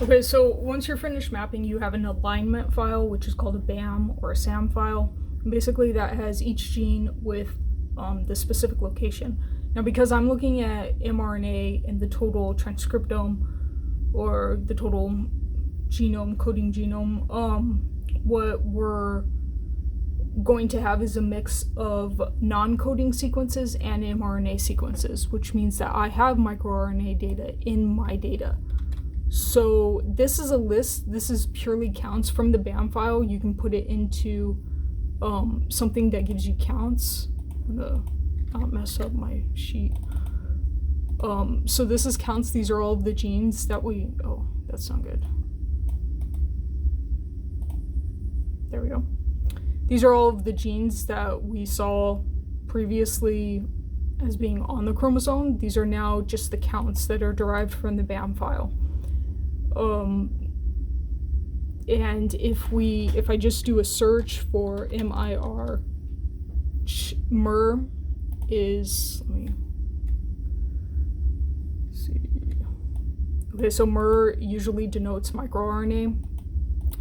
Okay, so once you're finished mapping, you have an alignment file, which is called a BAM or a SAM file. And basically, that has each gene with the specific location. Now, because I'm looking at mRNA and the total transcriptome or the total genome, coding genome, what we're going to have is a mix of non-coding sequences and mRNA sequences, which means that I have microRNA data in my data. So this is a list. This is purely counts from the BAM file. You can put it into something that gives you counts. I'm gonna not mess up my sheet. So this is counts. These are all of the genes that we, oh, that's not good. There we go. These are all of the genes that we saw previously as being on the chromosome. These are now just the counts that are derived from the BAM file. And if I just do a search for MIR, MER is, let me see. Okay, so MER usually denotes microRNA,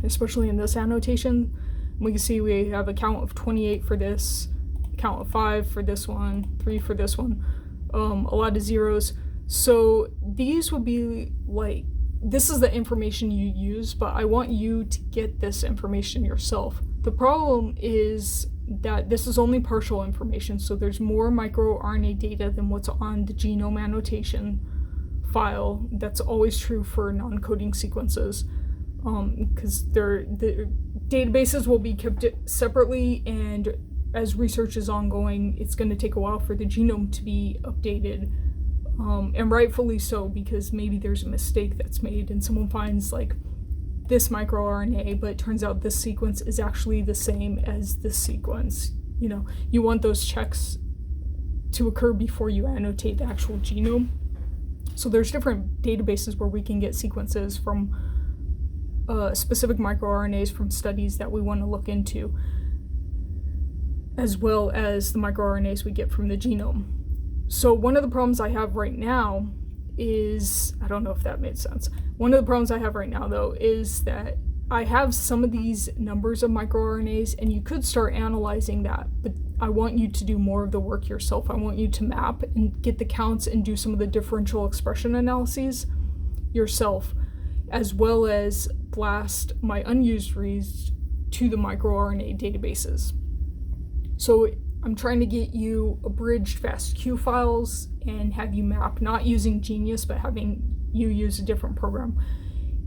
especially in this annotation. We can see we have a count of 28 for this, a count of 5 for this one, 3 for this one, a lot of zeros. So these would be like, this is the information you use, but I want you to get this information yourself. The problem is that this is only partial information, so there's more microRNA data than what's on the genome annotation file. That's always true for non-coding sequences, because the databases will be kept separately, and as research is ongoing, it's going to take a while for the genome to be updated. And rightfully so, because maybe there's a mistake that's made and someone finds like this microRNA, but it turns out this sequence is actually the same as this sequence. You know, you want those checks to occur before you annotate the actual genome. So there's different databases where we can get sequences from specific microRNAs from studies that we want to look into, as well as the microRNAs we get from the genome. So one of the problems I have right now is, I don't know if that made sense. One of the problems I have right now, though, is that I have some of these numbers of microRNAs, and you could start analyzing that, but I want you to do more of the work yourself. I want you to map and get the counts and do some of the differential expression analyses yourself, as well as blast my unused reads to the microRNA databases. So I'm trying to get you abridged FASTQ files and have you map, not using Genius, but having you use a different program.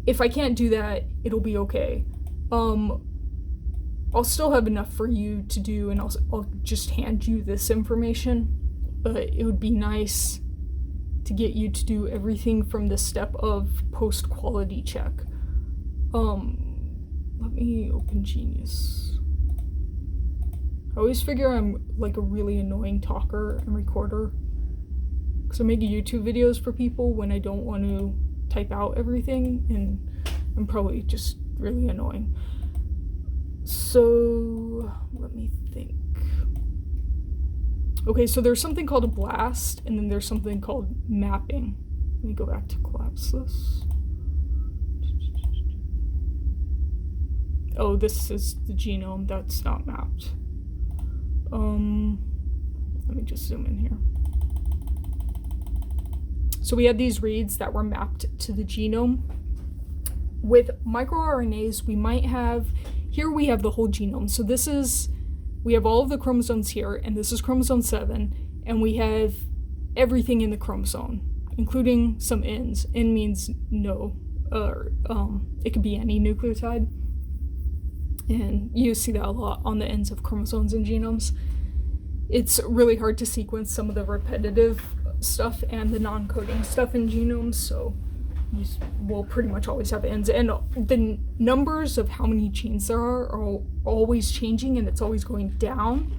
If I can't do that, it'll be okay. I'll still have enough for you to do, and I'll just hand you this information, but it would be nice to get you to do everything from the step of post-quality check. Let me open Genius. I always figure I'm like a really annoying talker and recorder, because I make YouTube videos for people when I don't want to type out everything, and I'm probably just really annoying. So let me think. Okay, so there's something called a blast, and then there's something called mapping. Let me go back to collapse this. Oh, this is the genome that's not mapped. Let me just zoom in here. So we had these reads that were mapped to the genome. With microRNAs, we might have, here we have the whole genome. So this is, we have all of the chromosomes here, and this is chromosome 7, and we have everything in the chromosome, including some Ns. N means no, it could be any nucleotide. And you see that a lot on the ends of chromosomes and genomes. It's really hard to sequence some of the repetitive stuff and the non-coding stuff in genomes, so you will pretty much always have ends. And the numbers of how many genes there are always changing, and it's always going down.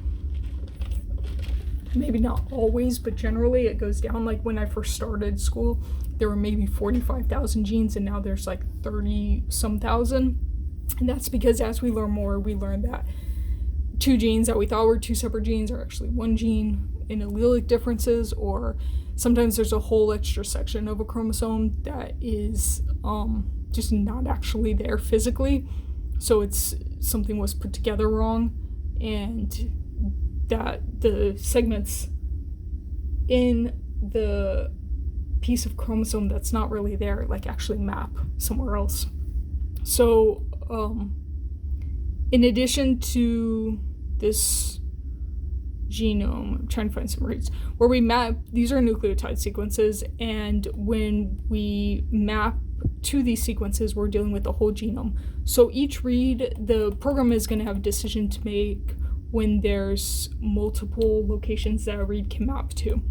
Maybe not always, but generally it goes down. Like when I first started school, there were maybe 45,000 genes, and now there's like 30-some thousand. And that's because as we learn more, we learn that 2 genes that we thought were 2 separate genes are actually 1 gene in allelic differences, or sometimes there's a whole extra section of a chromosome that is just not actually there physically. So it's something was put together wrong, and that the segments in the piece of chromosome that's not really there like actually map somewhere else. So in addition to this genome, I'm trying to find some reads where we map, these are nucleotide sequences, and when we map to these sequences, we're dealing with the whole genome. So each read, the program is going to have a decision to make when there's multiple locations that a read can map to.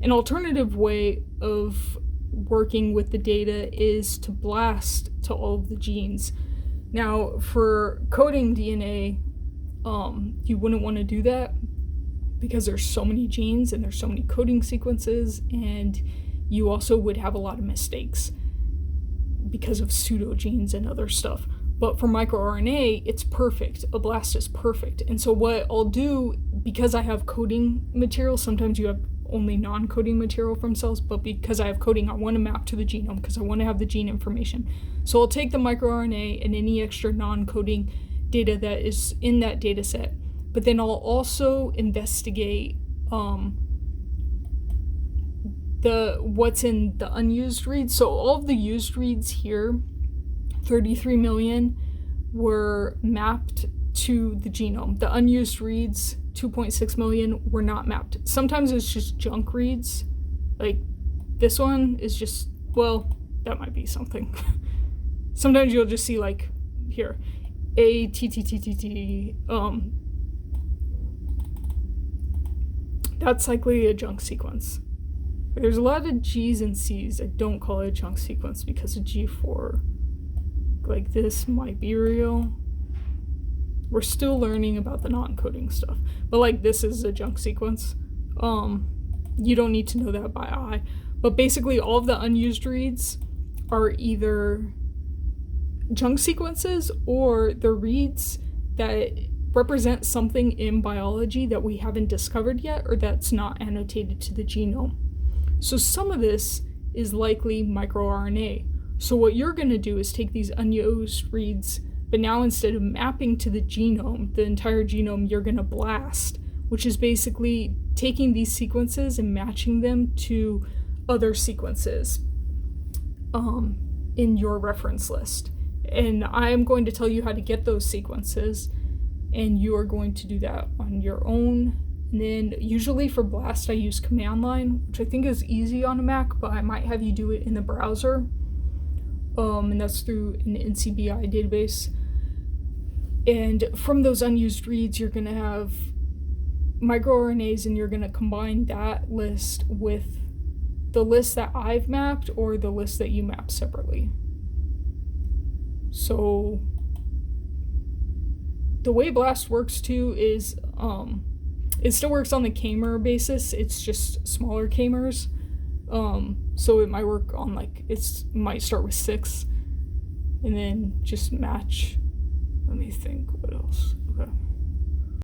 An alternative way of working with the data is to blast to all of the genes. Now, for coding DNA, you wouldn't want to do that because there's so many genes and there's so many coding sequences, and you also would have a lot of mistakes because of pseudogenes and other stuff. But for microRNA, it's perfect. A blast is perfect. And so what I'll do, because I have coding material, sometimes you have only non-coding material from cells, but because I have coding, I want to map to the genome because I want to have the gene information. So I'll take the microRNA and any extra non-coding data that is in that data set, but then I'll also investigate what's in the unused reads. So all of the used reads here, 33 million, were mapped to the genome. The unused reads, 2.6 million, were not mapped. Sometimes it's just junk reads. Like this one is just, well, that might be something. Sometimes you'll just see like here, ATTTTT, that's likely a junk sequence. There's a lot of G's and C's. I don't call it a junk sequence because a G4 like this might be real. We're still learning about the non-coding stuff, but like this is a junk sequence. You don't need to know that by eye, but basically all of the unused reads are either junk sequences or the reads that represent something in biology that we haven't discovered yet or that's not annotated to the genome. So some of this is likely microRNA. So what you're going to do is take these unused reads, but now instead of mapping to the genome, the entire genome, you're going to blast, which is basically taking these sequences and matching them to other sequences in your reference list. And I'm going to tell you how to get those sequences, and you are going to do that on your own. And then usually for BLAST, I use command line, which I think is easy on a Mac, but I might have you do it in the browser. And that's through an NCBI database. And from those unused reads, you're going to have microRNAs, and you're going to combine that list with the list that I've mapped or the list that you map separately. So the way BLAST works too is it still works on the k-mer basis. It's just smaller k-mers. So it might work on it might start with 6 and then just match. Let me think what else. Okay.